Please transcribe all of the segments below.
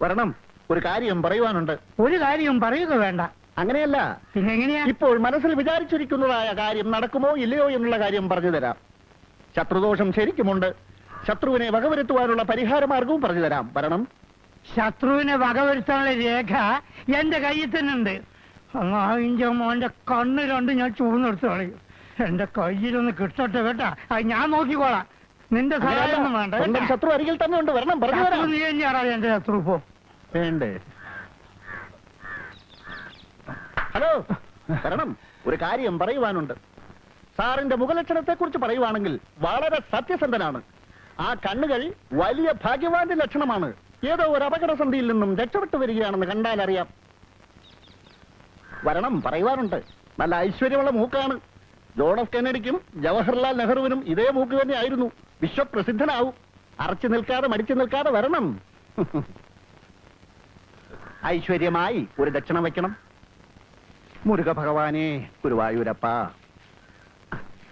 വരണം, ഒരു കാര്യം പറയുവാനുണ്ട്. ഒരു കാര്യം പറയുക വേണ്ട. അങ്ങനെയല്ല, പിന്നെ എങ്ങനെയാ? ഇപ്പോൾ മനസ്സിൽ വിചാരിച്ചിരിക്കുന്നതായ കാര്യം നടക്കുമോ ഇല്ലയോ എന്നുള്ള കാര്യം പറഞ്ഞു തരാം. ശത്രുദോഷം ശരിക്കുമുണ്ട്. ശത്രുവിനെ വകവരുത്തുവാനുള്ള പരിഹാരമാർഗവും പറഞ്ഞു തരാം. വരണം. ശത്രുവിനെ വകവരുത്താനുള്ള രേഖ എന്റെ കയ്യിൽ തന്നെ ഉണ്ട്. അമ്മാവിന്റെ മോന്റെ കണ്ണ് രണ്ട് ഞാൻ ചൂർന്നെടുത്ത് കളയും. എന്റെ കയ്യിലൊന്ന് കിട്ടട്ടെ കേട്ടാ, അത് ഞാൻ നോക്കിക്കോളാം. നിന്റെ സഹായമൊന്നും വേണ്ട. ശത്രു അരികിൽ തന്നെ ഉണ്ട്. വരണം, പറഞ്ഞു തരാം. നീ തന്നെയാണോ എന്റെ ശത്രു? പോ. വേണ്ടേ? ഹലോ, വരണം, ഒരു കാര്യം പറയുവാനുണ്ട്. സാറിന്റെ മുഖലക്ഷണത്തെ കുറിച്ച് പറയുവാണെങ്കിൽ വളരെ സത്യസന്ധനാണ്. ആ കണ്ണുകൾ വലിയ ഭാഗ്യവാന്റെ ലക്ഷണമാണ്. ഏതോ ഒരു അപകടസന്ധിയിൽ നിന്നും രക്ഷപ്പെട്ടു വരികയാണെന്ന് കണ്ടാൽ അറിയാം. വരണം, പറയുവാനുണ്ട്. നല്ല ഐശ്വര്യമുള്ള മൂക്കാണ്. ജോൺ എഫ് കെന്നഡിക്കും ജവഹർലാൽ നെഹ്റുവിനും ഇതേ മൂക്ക് തന്നെ ആയിരുന്നു. വിശ്വപ്രസിദ്ധനാവും. അറച്ചു നിൽക്കാതെ മടിച്ചു നിൽക്കാതെ വരണം. ഐശ്വര്യമായി ഒരു ദക്ഷിണ വയ്ക്കണം. മുരുക ഭഗവാനെ, ഗുരുവായൂരപ്പ.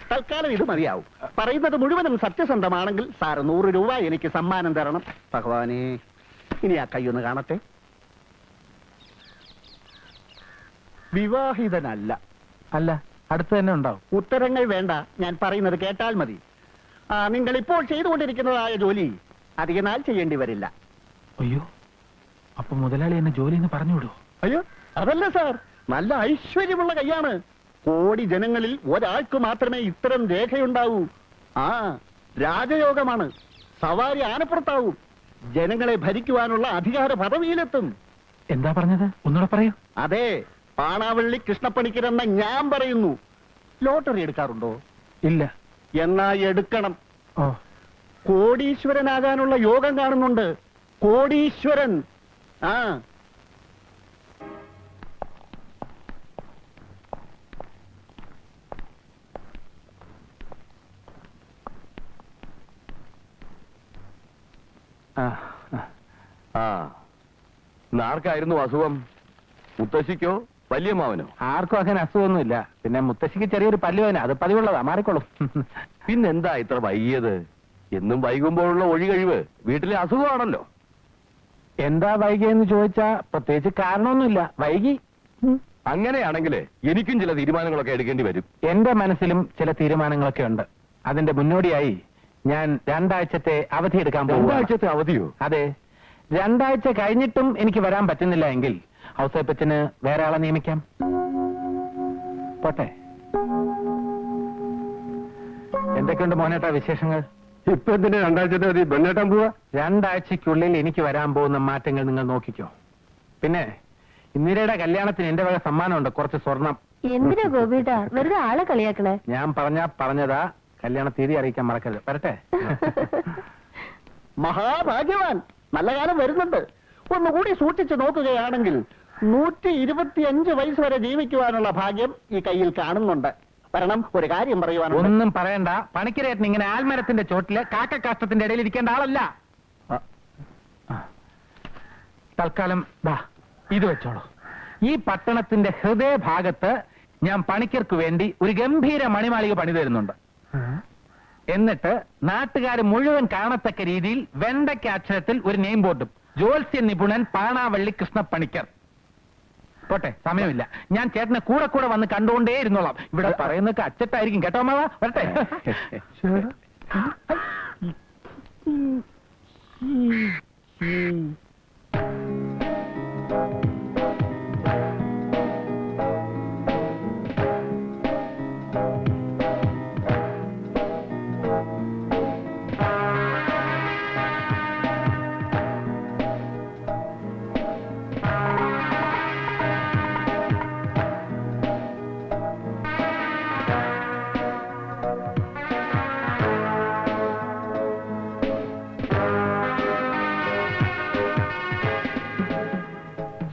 തൽക്കാലം ഇത് മതിയാവും. പറയുന്നത് മുഴുവനും സത്യസന്ധമാണെങ്കിൽ സാർ 100 രൂപ എനിക്ക് സമ്മാനം തരണം. ഭഗവാനെ, ഇനി ആ കൈയൊന്ന് കാണട്ടെ. വിവാഹിതനല്ല. അല്ല, അടുത്ത് തന്നെ ഉണ്ടാവും. ഉത്തരങ്ങൾ വേണ്ട, ഞാൻ പറയുന്നത് കേട്ടാൽ മതി. നിങ്ങൾ ഇപ്പോൾ ചെയ്തുകൊണ്ടിരിക്കുന്നതായ ജോലി അധികനാൾ ചെയ്യേണ്ടി വരില്ല. അയ്യോ, അപ്പൊ മുതലാളി എന്നെ ജോലി എന്ന് പറഞ്ഞുവിടൂ? അയ്യോ, അതല്ല സാർ, നല്ല ഐശ്വര്യമുള്ള കൈയാണ്. കോടി ജനങ്ങളിൽ ഒരാൾക്ക് മാത്രമേ ഇത്തരം രേഖയുണ്ടാവൂ. രാജയോഗമാണ്. സവാരി ആനപ്പുറത്താവും. ജനങ്ങളെ ഭരിക്കുവാനുള്ള അധികാര പദവിയിലെത്തും. എന്താ പറഞ്ഞത്? ഒന്നുകൂടെ പറയൂ. അതെ, പാണാവള്ളി കൃഷ്ണപ്പണിക്കരെന്ന ഞാൻ പറയുന്നു. ലോട്ടറി എടുക്കാറുണ്ടോ? ഇല്ല. എന്നാ എടുക്കണം. ഓ, കോടീശ്വരനാകാനുള്ള യോഗം കാണുന്നുണ്ട്. കോടീശ്വരൻ. ആർക്കായിരുന്നു അസുഖം? മുത്തശ്ശിക്കോ വല്യമ്മാവനോ? ആർക്കും അങ്ങനെ അസുഖമൊന്നുമില്ല. പിന്നെ മുത്തശ്ശിക്ക് ചെറിയൊരു പല്ലുവേന, അത് പതിവുള്ളതാ, മാറിക്കോളും. പിന്നെന്താ ഇത്ര വൈകിയത്? എന്നും വൈകുമ്പോഴുള്ള ഒഴികഴിവ് വീട്ടിലെ അസുഖമാണല്ലോ. എന്താ വൈകിയെന്ന് ചോദിച്ചാ പ്രത്യേകിച്ച് കാരണമൊന്നുമില്ല. വൈകി. അങ്ങനെയാണെങ്കിൽ എനിക്കും ചില തീരുമാനങ്ങളൊക്കെ എടുക്കേണ്ടി വരും. എന്റെ മനസ്സിലും ചില തീരുമാനങ്ങളൊക്കെ ഉണ്ട്. അതിന്റെ മുന്നോടിയായി ഞാൻ 2 ആഴ്ചത്തെ അവധി എടുക്കാൻ പോകും. 2 ആഴ്ചത്തെ അവധിയോ? അതെ. 2 ആഴ്ച കഴിഞ്ഞിട്ടും എനിക്ക് വരാൻ പറ്റുന്നില്ല എങ്കിൽ ഔസേപ്പച്ചന് വേറെ ആളെ നിയമിക്കാം. പോട്ടെ. എന്തൊക്കെയുണ്ട് മോനേട്ടാ വിശേഷങ്ങൾ? ഇപ്പൊ എന്തിനാ 2 ആഴ്ചത്തെ അവധി? ബെണ്ണേട്ടാൻ പോവാ? 2 ആഴ്ചക്കുള്ളിൽ എനിക്ക് വരാൻ പോകുന്ന മാറ്റങ്ങൾ നിങ്ങൾ നോക്കിക്കോ. പിന്നെ ഇന്ദിരയുടെ കല്യാണത്തിന് എന്റെ വക സമ്മാനമുണ്ട്, കുറച്ച് സ്വർണം. എന്തിനാ ഗോപിയേട്ടാ വെറുതെ ആളെ കളിയാക്കണേ? ഞാൻ പറഞ്ഞതാ. കല്യാണ തീയതി അറിയിക്കാൻ മറക്കരുത്. വരട്ടെ. മഹാഭാഗ്യവാൻ. നല്ല കാലം വരുന്നുണ്ട്. ഒന്നുകൂടി സൂക്ഷിച്ചു നോക്കുകയാണെങ്കിൽ 125 വയസ്സ് വരെ ജീവിക്കുവാനുള്ള ഭാഗ്യം ഈ കയ്യിൽ കാണുന്നുണ്ട്. വരണം, ഒരു കാര്യം പറയുവാനുണ്ട്. ഒന്നും പറയണ്ട. പണിക്കരേട്ടൻ ഇങ്ങനെ ആൽമരത്തിന്റെ ചോട്ടില് കാക്കക്കാഷ്ടത്തിന്റെ ഇടയിൽ ഇരിക്കേണ്ട ആളല്ല. തൽക്കാലം ഇത് വെച്ചോളൂ. ഈ പട്ടണത്തിന്റെ ഹൃദയഭാഗത്ത് ഞാൻ പണിക്കർക്ക് വേണ്ടി ഒരു ഗംഭീര മണിമാളിക പണി തരുന്നുണ്ട്. എന്നിട്ട് നാട്ടുകാർ മുഴുവൻ കാണത്തക്ക രീതിയിൽ വെണ്ടയ്ക്ക അക്ഷരത്തിൽ ഒരു നെയിം ബോർഡും, ജ്യോത്സ്യ നിപുണൻ പാണാവള്ളി കൃഷ്ണപ്പണിക്കർ. പോട്ടെ, സമയമില്ല. ഞാൻ ചേട്ടനെ കൂടെ കൂടെ വന്ന് കണ്ടുകൊണ്ടേ ഇരുന്നോളാം. ഇവിടെ പറയുന്നൊക്കെ അച്ചട്ടായിരിക്കും കേട്ടോ മാവാ. വരട്ടെ.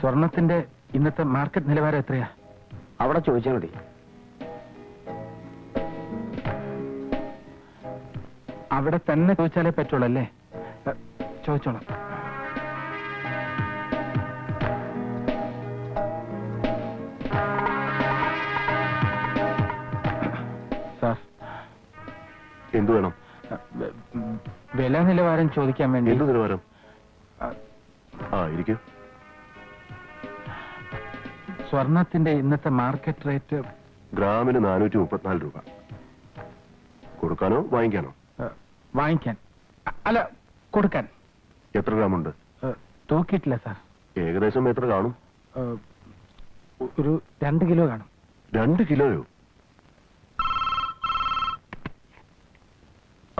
സ്വർണത്തിന്റെ ഇന്നത്തെ മാർക്കറ്റ് നിലവാരം എത്രയാ? അവിടെ ചോദിച്ചാൽ മതി. അവിടെ തന്നെ ചോദിച്ചാലേ പറ്റുള്ളൂ അല്ലേ? ചോദിച്ചോളാം. സാർ, എന്തു വേണം? വില നിലവാരം ചോദിക്കാൻ വേണ്ടി. എന്ത് നിലവാരം? ആ ഇരിക്കൂ. സ്വർണത്തിന്റെ ഇന്നത്തെ മാർക്കറ്റ് റേറ്റ് ഗ്രാമിന് 434 രൂപ. കൊടുക്കാനോ വാങ്ങിക്കാനോ? വാങ്ങിക്കാൻ അല്ല, കൊടുക്കാൻ. എത്ര ഗ്രാമുണ്ട്? തൂക്കിയിട്ടില്ല സാർ. ഏകദേശം എത്ര കാണും? ഒരു 2 കിലോ കാണും. 2 കിലോയോ?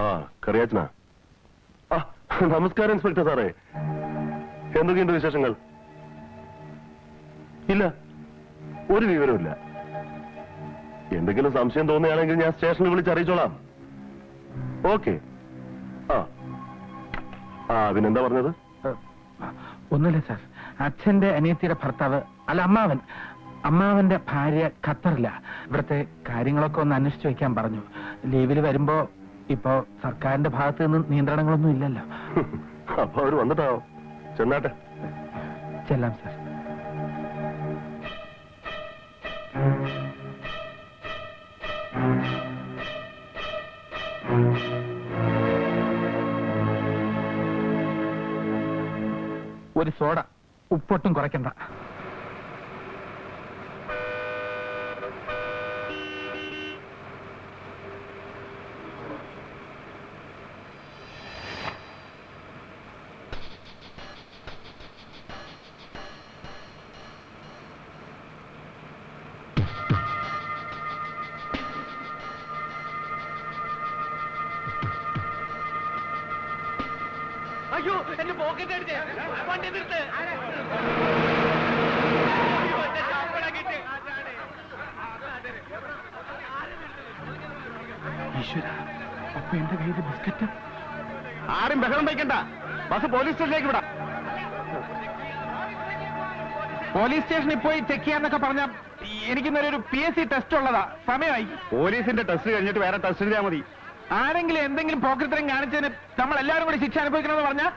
ആ കറിയാച്ചനാ. ആ നമസ്കാരം ഇൻസ്പെക്ടർ സാറേ. എന്തൊക്കെയുണ്ട് വിശേഷങ്ങൾ? ഇല്ല, ഒരു വിവരമില്ല. എന്തെങ്കിലും സംശയം തോന്നുകയാണെങ്കിൽ ഞാൻ സ്റ്റേഷനിൽ വിളിച്ചറിയിച്ചോളാം. ഓക്കെ. ആ പിന്നെന്താ പറഞ്ഞത്? ഒന്നുമില്ല സാർ. അച്ഛന്റെ അനിയത്തിയുടെ ഭർത്താവ്, അല്ല അമ്മാവന്റെ ഭാര്യ ഖത്തറില്ല. ഇവിടുത്തെ കാര്യങ്ങളൊക്കെ ഒന്ന് അന്വേഷിച്ചു വെക്കാൻ പറഞ്ഞു. ലീവിൽ വരുമ്പോ ഇപ്പോ സർക്കാരിന്റെ ഭാഗത്ത് നിന്ന് നിയന്ത്രണങ്ങളൊന്നും ഇല്ലല്ലോ. അപ്പൊ അവര് വന്നിട്ടാവോ? ചെന്നാട്ടെ. ചെല്ലാം സാർ. ഒരു സോഡ, ഉപ്പൊട്ടും കുറയ്ക്കണ്ട. അയ്യോ, എന്റെ പോക്കറ്റ് അടിച്ചേ. വണ്ടി നിർത്ത്. ഈശ്വര, അപ്പൊ എന്റെ കയ്യിൽ ബിസ്ക്കറ്റ്. ആരും ബഹളം വയ്ക്കണ്ട. ബസ് പോലീസ് സ്റ്റേഷനിലേക്ക് വിടാം. പോലീസ് സ്റ്റേഷനിൽ പോയി ചെക്ക് ചെയ്യാന്നൊക്കെ പറഞ്ഞ എനിക്കിന്നൊരു PSC ടെസ്റ്റ് ഉള്ളതാ. സമയമായി. പോലീസിന്റെ ടെസ്റ്റ് കഴിഞ്ഞിട്ട് വേറെ ടെസ്റ്റ് ചെയ്താൽ മതി. ആരെങ്കിലും എന്തെങ്കിലും പോക്കറ്റത്തരം കാണിച്ചതിന് നമ്മൾ എല്ലാവരും കൂടി ശിക്ഷ അനുഭവിക്കണമെന്ന് പറഞ്ഞാൽ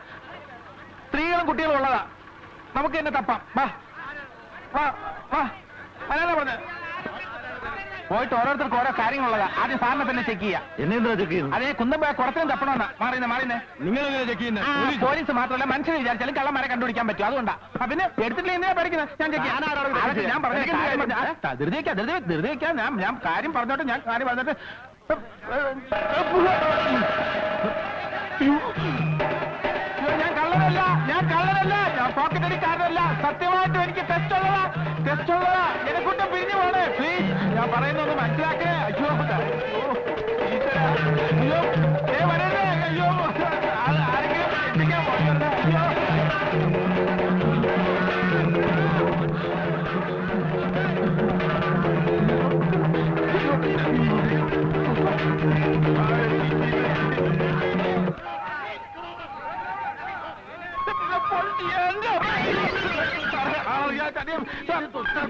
സ്ത്രീകളും കുട്ടികളും ഉള്ളതാ. നമുക്ക് തന്നെ തപ്പാം. വാ വാ വാ, അല്ലാതെ പറഞ്ഞ പോയിട്ട് ഓരോരുത്തർക്ക് ഓരോ കാര്യങ്ങളുള്ളതാ. ആദ്യം സാറിനെ തന്നെ ചെക്ക് ചെയ്യാം. എന്നെന്താ ചെക്ക് ചെയ്യുന്നത്? അതേ കുന്തം കുടത്തിനും തപ്പണമെന്നാ. മാറിയുന്നേ. നിങ്ങൾ എങ്ങനെ ചെക്ക് ചെയ്യുന്നത്? പോലീസ് മാത്രമല്ല, മനുഷ്യനെ വിചാരിച്ചാലും കള്ളന്മാരെ കണ്ടുപിടിക്കാൻ പറ്റും. അതുകൊണ്ടാ. പിന്നെ എടുത്തിട്ടില്ല എന്തിനാ പഠിക്കുന്നത്? ഞാൻ ചെക്ക് ചെയ്യാം. ഞാൻ പറഞ്ഞു ധൃതിവെക്കാം. ഞാൻ കാര്യം പറഞ്ഞോട്ടെ. ഞാൻ കള്ളനല്ല. ഞാൻ പോക്കറ്റ് അടിക്കാരനല്ല. സത്യമായിട്ടും എനിക്ക് ടെസ്റ്റ് ഉള്ളതാ. എന്നെ കൊണ്ട് പിരിഞ്ഞു പോണേ പ്ലീസ്. ഞാൻ പറയുന്നൊന്ന് മനസ്സിലാക്കേ. അയ്യോ ഈശ്വരാ. അയ്യോ വരരുതേ. അയ്യോ ആരെങ്കിലും എത്തിക്കാൻ പോകരുത്. അയ്യോ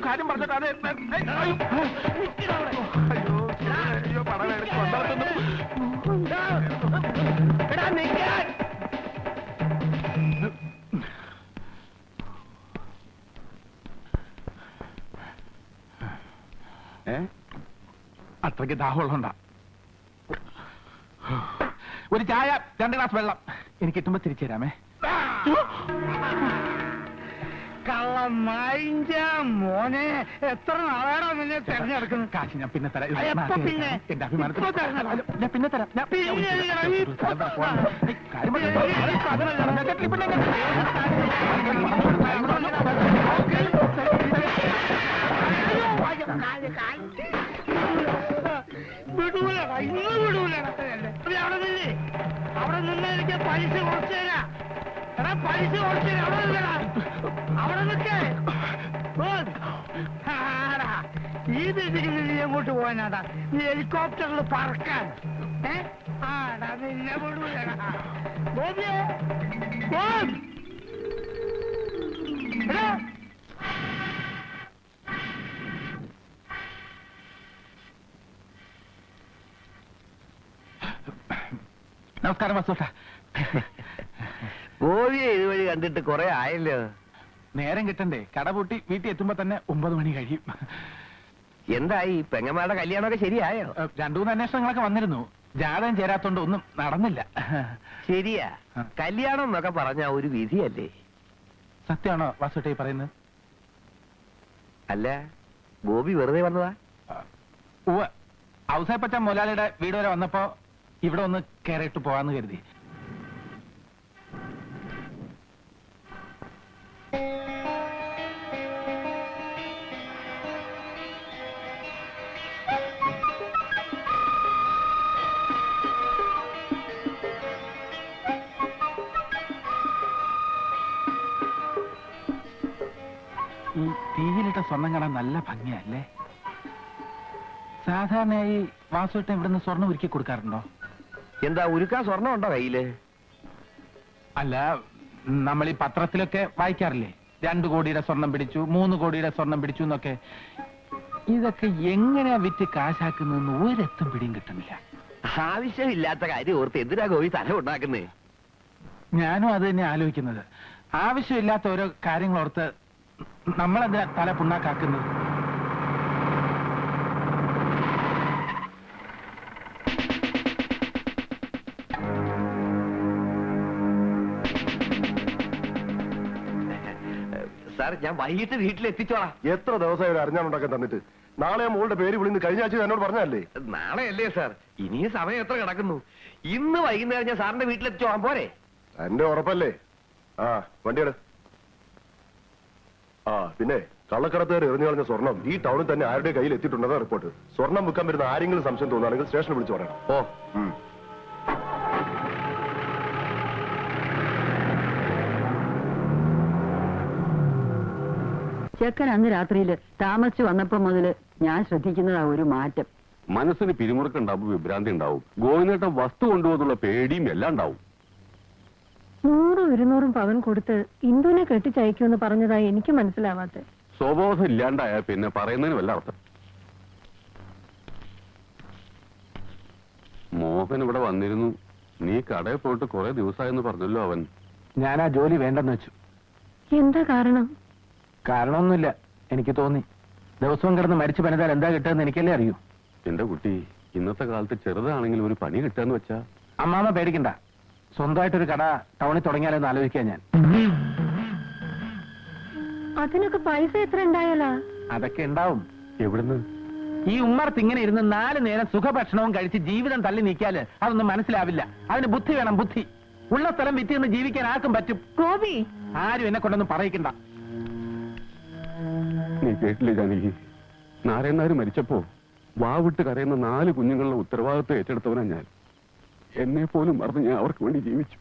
കാര്യം പറഞ്ഞിട്ട് അയ്യോ പടവേ കൊണ്ടുവന്നു. അത്രയ്ക്ക് ദാഹമുള്ളതുകൊണ്ടാ. ഒരു ചായ, 2 ഗ്ലാസ് വെള്ളം എനിക്ക് കിട്ടുമ്പോ തിരിച്ചു തരാമേ. കള്ളമായിഞ്ച മോനെ, എത്ര നാളാണോ നിന്നെ തെരഞ്ഞെടുക്കുന്നത്? കാശ് ഞാൻ പിന്നെ തരാം. എപ്പോ പിന്നെ? എന്റെ അഭിമാനത്തിൽ ഇപ്പോ തരണം. ഞാൻ പിന്നെ തരാം. പിന്നെ എന്തിനാണ് ഈ കാര്യം വിടൂലടാ, ഇന്ന് വിടൂലടാ. അവിടെ നിന്നേ, അവിടെ നിന്ന് എനിക്ക് പൈസ കുറച്ചു തരാം. എടാ പൈസ കുറച്ചു തരാം. അവിടെ നിന്നടാ, അവിടെ നിൽക്കേ. ഈ ദിശയ്ക്ക് നീ എങ്ങോട്ട് പോകാനാടാ? നീ ഹെലികോപ്റ്ററിൽ പറക്കാൻ. ആടാ നിന്നെ വിടൂലടാ. ബോബിയേ, ബോബ്. എടാ നമസ്കാരം വസൂട്ട. ഗോപിയെ ഇതുവഴി കണ്ടിട്ട് കുറെ ആയല്ലോ. നേരം കിട്ടണ്ടേ? കട പൂട്ടി വീട്ടിൽ എത്തുമ്പോ തന്നെ 9 മണി കഴിയും. എന്തായി പെങ്ങന്മാരുടെ കല്യാണമൊക്കെ ശരിയായോ? 2-3 അന്വേഷണങ്ങളൊക്കെ വന്നിരുന്നു. ജാതകം ചേരാത്തോണ്ട് ഒന്നും നടന്നില്ല. ശരിയാ, കല്യാണം എന്നൊക്കെ പറഞ്ഞ ഒരു വിധിയല്ലേ. സത്യമാണോ വാസുട്ടേ പറയുന്നത്? അല്ല, ഗോപി വെറുതെ വന്നതാ? ഉവ്വ്. ഔസേപ്പച്ച മുതലാളിയുടെ വീട് വരെ വന്നപ്പോ ഇവിടെ ഒന്ന് കയറിയിട്ട് പോവാന്ന് കരുതി. ഈ തീയിലിട്ട സ്വർണം കാണാൻ നല്ല ഭംഗിയല്ലേ? സാധാരണയായി വാസുവേട്ടൻ ഇവിടുന്ന് സ്വർണം ഒരുക്കി കൊടുക്കാറുണ്ടോ? എന്താ, ഉരുക്കാൻ സ്വർണ്ണം ഉണ്ടോ കയ്യില്? അല്ല, നമ്മൾ ഈ പത്രത്തിലൊക്കെ വായിക്കാറില്ലേ, 2 കോടിയുടെ സ്വർണം പിടിച്ചു, 3 കോടിയുടെ സ്വർണം പിടിച്ചു എന്നൊക്കെ. ഇതൊക്കെ എങ്ങനെയാ വിറ്റ് കാശാക്കുന്നതെന്ന് ഒരെത്തും പിടിയും കിട്ടുന്നില്ല. ആവശ്യമില്ലാത്ത കാര്യം ഓർത്ത് എന്തിനാ ഗോപി തല ഉണ്ടാക്കുന്നേ? ഞാനും അത് തന്നെ ആലോചിക്കുന്നത്. ആവശ്യമില്ലാത്ത ഓരോ കാര്യങ്ങൾ ഓർത്ത് നമ്മളെന്തിനാ തല പുണ്ണാക്കാക്കുന്നത്? സാർ, ഞാൻ വൈകിട്ട് വീട്ടിലെത്തിച്ചോളാം. എത്ര ദിവസമായി അറിഞ്ഞാണുണ്ടാക്കാൻ തന്നിട്ട്? നാളെ മോളുടെ പേര് വിളിന്ന് കഴിഞ്ഞ ആഴ്ച എന്നോട് പറഞ്ഞല്ലേ? നാളെ അല്ലേ സാർ? ഇനിയും സമയം എത്ര കിടക്കുന്നു? ഇന്ന് വൈകുന്നേരം ഞാൻ സാറിന്റെ വീട്ടിലെത്തിച്ചോളാം, പോരെ? എന്റെ ഉറപ്പല്ലേ? ആ, വണ്ടിയുടെ. ആ, പിന്നെ കള്ളക്കടത്തുകാർ എറിഞ്ഞു കളഞ്ഞ സ്വർണം ഈ ടൗണിൽ തന്നെ ആരുടെ കയ്യിൽ എത്തിയിട്ടുണ്ടെന്ന റിപ്പോർട്ട്. സ്വർണം വിൽക്കാൻ വരുന്ന ആരെങ്കിലും സംശയം തോന്നുകയാണെങ്കിൽ സ്റ്റേഷനിൽ വിളിച്ചു പറയണം. ഓ. ചെക്കൻ അന്ന് രാത്രിയില് താമസിച്ചു വന്നപ്പോ മുതല് ഞാൻ ശ്രദ്ധിക്കുന്നതാ ഒരു മാറ്റം. മനസ്സിന് പിരിമുറുക്കുണ്ടാവും, വിഭ്രാന്തി ഉണ്ടാവും, ഗോവിന്ദേട്ടൻ വസ്തു കൊണ്ടുപോകുന്നുള്ള പേടിയും എല്ലാം ഉണ്ടാവും. 100-200 പവൻ കൊടുത്ത് ഇന്ദുവിനെ കെട്ടിച്ചയക്കുമെന്ന് പറഞ്ഞതായി എനിക്ക് മനസ്സിലാവാത്തെ. സ്വബോധം ഇല്ലാണ്ടായ പിന്നെ പറയുന്നതിന് വല്ല അർത്ഥം. മോഹൻ ഇവിടെ വന്നിരുന്നു. നീ കടയിൽ പോയിട്ട് കുറെ ദിവസമായെന്ന് പറഞ്ഞല്ലോ അവൻ. ഞാൻ ആ ജോലി വേണ്ടെന്ന് വെച്ചു. എന്താ കാരണം? കാരണമൊന്നുമില്ല, എനിക്ക് തോന്നി. ദിവസവും കിടന്ന് മരിച്ചു പണിതാൽ എന്താ കിട്ടുമെന്ന് എനിക്കല്ലേ അറിയൂ. എന്റെ കുട്ടി, ഇന്നത്തെ കാലത്ത് ചെറുതാണെങ്കിലും ഒരു പണി കിട്ടാന്ന് വെച്ചാ. അമ്മാമ പേടിക്കണ്ട, സ്വന്തമായിട്ടൊരു കട ടൗണിൽ തുടങ്ങിയാലെന്ന് ആലോചിക്കാൻ ഞാൻ. അതിനൊക്കെ പൈസ എത്ര ഉണ്ടായാലാ? അതൊക്കെ ഉണ്ടാവും. എവിടുന്ന്? ഈ ഉമ്മർത്ത് ഇങ്ങനെ ഇരുന്ന് 4 നേരം സുഖഭക്ഷണവും കഴിച്ച് ജീവിതം തള്ളി നീക്കിയാല് അതൊന്നും മനസ്സിലാവില്ല. അതിന് ബുദ്ധി വേണം, ബുദ്ധി. ഉള്ള സ്ഥലം വിറ്റ് നിന്ന് ജീവിക്കാൻ ആർക്കും പറ്റും. ഗോപി, ആരും എന്നെ കൊണ്ടൊന്നും പറയിക്കണ്ട. നീ കേട്ടില്ലേ ജാനകി? നാരായണനാര് മരിച്ചപ്പോ വാവിട്ട് കരയുന്ന 4 കുഞ്ഞുങ്ങളുടെ ഉത്തരവാദിത്വം ഏറ്റെടുത്തവനാ ഞാൻ. എന്നെ പോലും മറന്ന് ഞാൻ അവർക്ക് വേണ്ടി ജീവിച്ചു.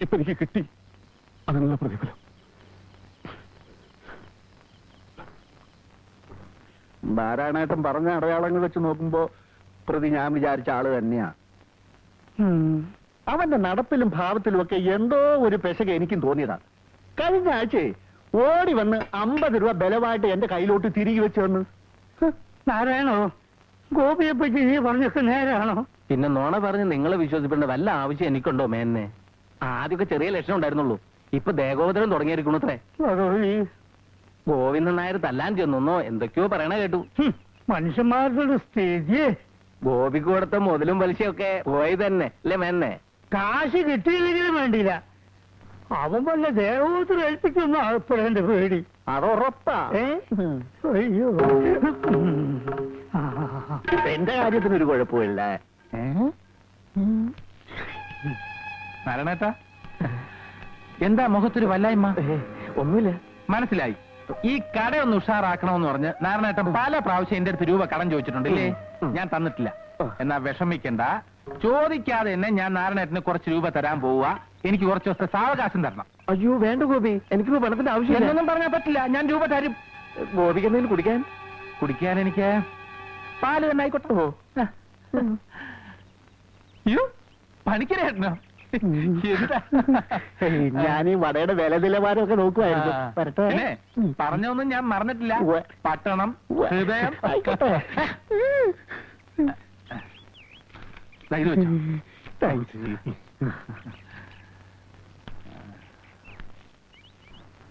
ഇപ്പൊ എനിക്ക് കിട്ടി അതിനുള്ള പ്രതിഫലം. നാരായണേട്ടൻ പറഞ്ഞ അടയാളങ്ങൾ വെച്ച് നോക്കുമ്പോ പ്രതി ഞാൻ വിചാരിച്ച ആള് തന്നെയാ. അവന്റെ നടപ്പിലും ഭാവത്തിലും ഒക്കെ എന്തോ ഒരു പെശക എനിക്കും തോന്നിയതാ. കഴിഞ്ഞ ആഴ്ചയെ ഓടി വന്ന് 50 രൂപ ബലമായിട്ട് എന്റെ കയ്യിലോട്ട് തിരികെ വെച്ച് വന്ന്. നാരായണോ, ഗോപിയെ പറ്റി നീ പറഞ്ഞൊക്കെ നേരാണോ? പിന്നെ നോണ പറഞ്ഞ് നിങ്ങളെ വിശ്വസിക്കേണ്ട വല്ല ആവശ്യം എനിക്കുണ്ടോ മേന്നെ? ആദ്യമൊക്കെ ചെറിയ ലക്ഷണം ഉണ്ടായിരുന്നുള്ളൂ, ഇപ്പൊ ദേഹോദരം തുടങ്ങിയിരിക്കണത്രേ. ഗോവിന്ദൻ നായർ തല്ലാൻ ചെന്നോ എന്തൊക്കെയോ പറയണ കേട്ടു. മനുഷ്യന്മാരുടെ സ്ഥിതി. ഗോപിക്ക് കൊടുത്ത മുതലും പലിശയൊക്കെ പോയി തന്നെ അല്ലേ മേന്നെ? കാശ് കിട്ടിയില്ലെങ്കിലും വേണ്ടിയില്ല, അവൻ വല്ല ദേവോത്തരം ഏൽപ്പിക്കുന്ന ആൾപ്പെടേണ്ട പേടി. അതുറപ്പാ. അയ്യോ, എന്റെ കാര്യത്തിനൊരു കുഴപ്പമില്ല. നാരായണേട്ടാ, എന്താ മുഖത്തൊരു വല്ലായ്മ? ഒന്നുമില്ല. മനസ്സിലായി. ഈ കടയൊന്ന് ഉഷാറാക്കണമെന്ന് പറഞ്ഞ് നാരായണേട്ടൻ പല പ്രാവശ്യം എന്റെ അടുത്ത് രൂപ കടം ചോദിച്ചിട്ടുണ്ടല്ലേ? ഞാൻ തന്നിട്ടില്ല. എന്നാ വിഷമിക്കണ്ട, ചോദിക്കാതെ തന്നെ ഞാൻ നാരായണേട്ടന് കുറച്ച് രൂപ തരാൻ പോവുക. എനിക്ക് കുറച്ച് ദിവസത്തെ സാവകാശം തരണം. അയ്യോ വേണ്ട ഗോപി, എനിക്കിപ്പോ പണത്തിന്റെ ആവശ്യമില്ല. എന്നൊന്നും പറഞ്ഞാൽ പറ്റില്ല, ഞാൻ രൂപ തരും. ഗോപിക്ക് എന്തെങ്കിലും കുടിക്കാൻ? കുടിക്കാൻ എനിക്ക് പാല് തന്നെ ആയിക്കോട്ടെ. അയ്യോ, പണിക്കരേട്ടനോ? ഞാൻ ഈ വടയുടെ വില നിലവാരമൊക്കെ നോക്കുവായിരുന്നു. വരട്ടെ. പിന്നെ പറഞ്ഞൊന്നും ഞാൻ മറന്നിട്ടില്ല. ഉവ്വ്. പട്ടണം, ഹൃദയം. ആയിക്കോട്ടെ. ദാ ഇത് വെച്ചോ. താങ്ക്സ്.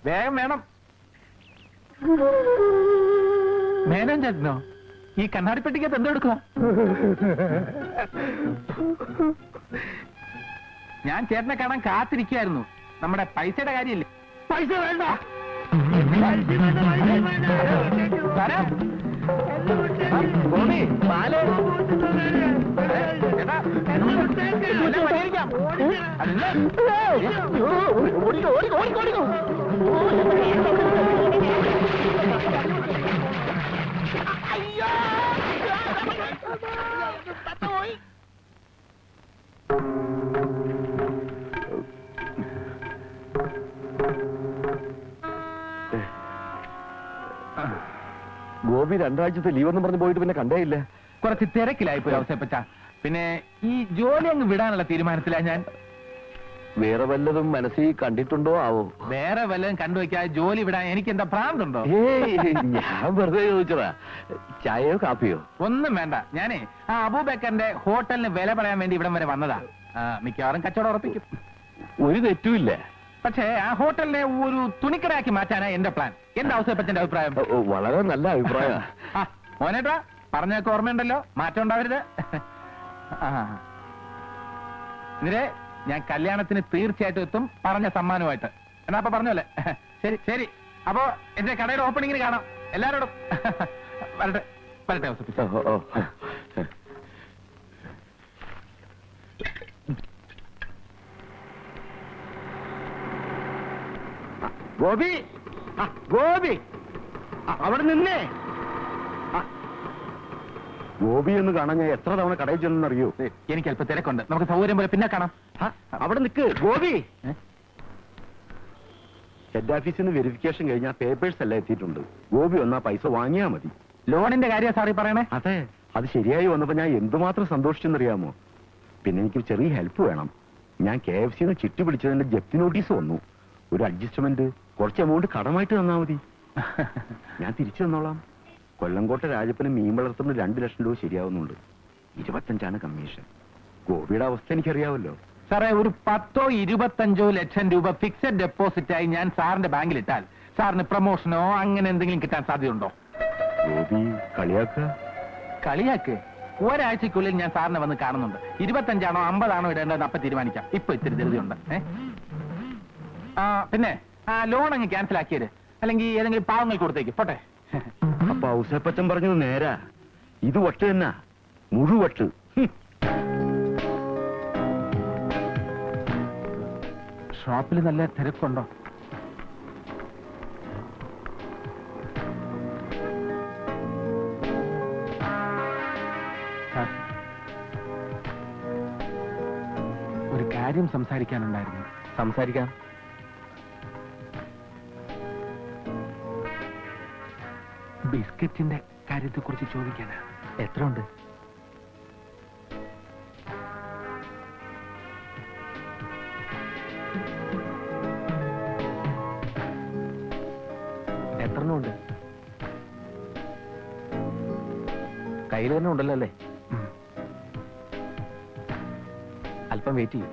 വേഗം വേണം. മേനോൻ ചേട്ടനോ? ഈ കണ്ണാടിപ്പെട്ടിക്കകത്ത് എന്തോ എടുക്കുക? ഞാൻ ചേട്ടനെ കാണാൻ കാത്തിരിക്കുകയായിരുന്നു. നമ്മുടെ പൈസയുടെ കാര്യമില്ലേ? പൈസ വേണ്ട. പലിശ വേണ്ട, പലിശ വേണ്ട. സാറേ, ആ, ഗോപി, പാല്. ചേട്ടാ, എല്ലാം പരിഹരിക്കാം. അതല്ല. ഗോപി രണ്ടാഴ്ചത്തെ ലീവെന്ന് പറഞ്ഞ് പോയിട്ട് പിന്നെ കണ്ടേയില്ല. കുറച്ച് തിരക്കിലായിപ്പോയി അവസരപ്പച്ച. പിന്നെ ഈ ജോലി അങ്ങ് വിടാനുള്ള തീരുമാനത്തിലാണ് ഞാൻ. വേറെ വല്ലതും മനസ്സിൽ കണ്ടിട്ടുണ്ടോ ആവോ? വേറെ വല്ലതും കണ്ടുവയ്ക്കാതെ ജോലി വിടാൻ എനിക്ക് എന്താ ഭ്രാന്തുണ്ടോ? ഞാൻ വെറുതെ ചോദിച്ചതാ. ചായയോ കാപ്പിയോ? ഒന്നും വേണ്ട. ഞാനേ ആ അബൂബക്കറിന്റെ ഹോട്ടലിന് വില പറയാൻ വേണ്ടി ഇവിടം വരെ വന്നതാ. മിക്കവാറും കച്ചവടം ഉറപ്പിക്കും. ഒരു തെറ്റുമില്ല. പക്ഷേ ആ ഹോട്ടലിനെ ഒരു തുണിക്കടയാക്കി മാറ്റാനാ എന്റെ പ്ലാൻ. എന്താ അവസരപ്പച്ചന്റെ അഭിപ്രായം? വളരെ നല്ല അഭിപ്രായം. ആ മോനേട്ടാ, പറഞ്ഞൊക്കെ ഓർമ്മയുണ്ടല്ലോ, മാറ്റം ഉണ്ടാവരുത്. ഇതിനെ ഞാൻ കല്യാണത്തിന് തീർച്ചയായിട്ടും എത്തും, പറഞ്ഞ സമ്മാനമായിട്ട്. എന്നാ അപ്പൊ പറഞ്ഞല്ലേ? ശരി ശരി. അപ്പോ എന്റെ കടയുടെ ഓപ്പണിങ്ങിന് കാണാം എല്ലാരോടും. വരട്ടെ വരട്ടെ അവസരപ്പച്ച. ഗോപി, ഗോപി, അവിടെ നിന്നേ. ഗോപി എന്ന് കാണാൻ ഞാൻ എത്ര തവണ കടയിൽ ചെന്നറിയോ? എനിക്ക് അല്പം തിരക്കുണ്ട്, നമുക്ക് സൗകര്യം പോലെ പിന്നെ കാണാം. അവിടെ നിൽക്ക് ഗോപി. ഹെഡ് ഓഫീസിൽ നിന്ന് വെരിഫിക്കേഷൻ കഴിഞ്ഞാൽ പേപ്പേഴ്സ് എല്ലാം എത്തിയിട്ടുണ്ട്. ഗോപി വന്നാ പൈസ വാങ്ങിയാ മതി. ലോണിന്റെ കാര്യം സാറി പറയണേ. അതെ, അത് ശരിയായി വന്നപ്പോ ഞാൻ എന്തുമാത്രം സന്തോഷിച്ചെന്നറിയാമോ? പിന്നെ എനിക്ക് ചെറിയ ഹെൽപ്പ് വേണം. ഞാൻ KFC ചിട്ടി പിടിച്ചതിന്റെ ജപ്തി നോട്ടീസ് വന്നു. ഒരു അഡ്ജസ്റ്റ്മെന്റ്, കുറച്ച് എമൗണ്ട് കടമായിട്ട് തന്നാ മതി. ഞാൻ തിരിച്ചു തന്നോളാം. കൊല്ലംകോട്ട രാജപ്പന് മീൻ വളർത്തുന്ന 2 ലക്ഷം രൂപ ശരിയാവുന്നുണ്ട്. 25 കമ്മീഷൻ. ഗോപിയുടെ അവസ്ഥ എനിക്കറിയാവല്ലോ. സാറേ, ഒരു 10-25 ലക്ഷം രൂപ ഫിക്സഡ് ഡെപ്പോസിറ്റായി ഞാൻ സാറിന്റെ ബാങ്കിൽ ഇട്ടാൽ സാറിന് പ്രൊമോഷനോ അങ്ങനെ എന്തെങ്കിലും കിട്ടാൻ സാധ്യതയുണ്ടോ? ഗോപി കളിയാക്കുക. കളിയാക്ക്. ഒരാഴ്ചക്കുള്ളിൽ ഞാൻ സാറിനെ വന്ന് കാണുന്നുണ്ട്. 25 ആണോ 50 ആണോ ഇടേണ്ടതെന്ന് അപ്പൊ തീരുമാനിക്കാം. ഇപ്പൊ ഇത്തിരി ധൃതിയുണ്ട്. പിന്നെ ആ ലോൺ അങ്ങ് ക്യാൻസൽ ആക്കിയത്, അല്ലെങ്കിൽ ഏതെങ്കിലും പാവങ്ങൾ കൊടുത്തേക്ക് പോട്ടെ. അപ്പൊ ഔസേപ്പച്ചൻ പറഞ്ഞത് നേരാ. ഇത് വട്ട് തന്നെ, മുഴുവട്ട്. ഷോപ്പിൽ നല്ല തിരക്കുണ്ടോ? ഒരു കാര്യം സംസാരിക്കാനുണ്ടായിരുന്നു. സംസാരിക്കാം. ബിസ്ക്കറ്റിന്റെ കാര്യത്തെ കുറിച്ച് ചോദിക്കാനാ. എത്ര ഉണ്ട്? എത്രണ്ണം ഉണ്ട്? കയ്യിൽ തന്നെ ഉണ്ടല്ലോ അല്ലേ? അല്പം വെയിറ്റ് ചെയ്യും.